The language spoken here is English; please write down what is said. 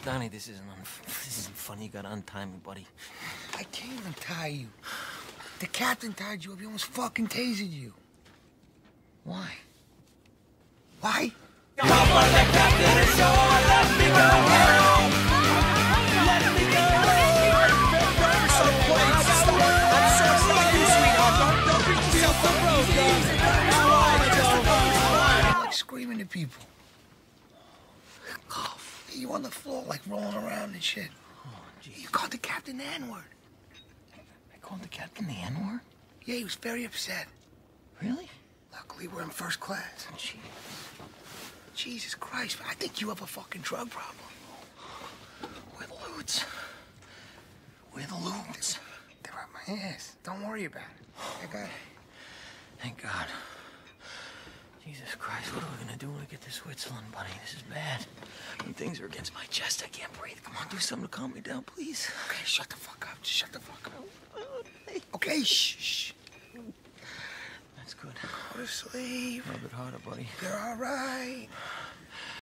Donnie, this isn't funny. You gotta untie me, buddy. I can't untie you. The captain tied you up. He almost fucking tasered you. Why? Why? Like screaming at people. You on the floor, like rolling around and shit. Oh, geez. You called the captain the N-word. I called the captain the N-word? Yeah, he was very upset. Really? Luckily, we're in first class. Jeez. Jesus Christ, I think you have a fucking drug problem. We're the loots. We're the loots. They're on my ass. Don't worry about it. I got it. Thank God. Jesus Christ, what are we gonna do when we get to Switzerland, buddy? This is bad. When things are against my chest, I can't breathe. Come on, do something to calm me down, please. Okay, shut the fuck up. Just shut the fuck up. Okay, shh. That's good. Go to sleep. A little bit harder, buddy. You're all right.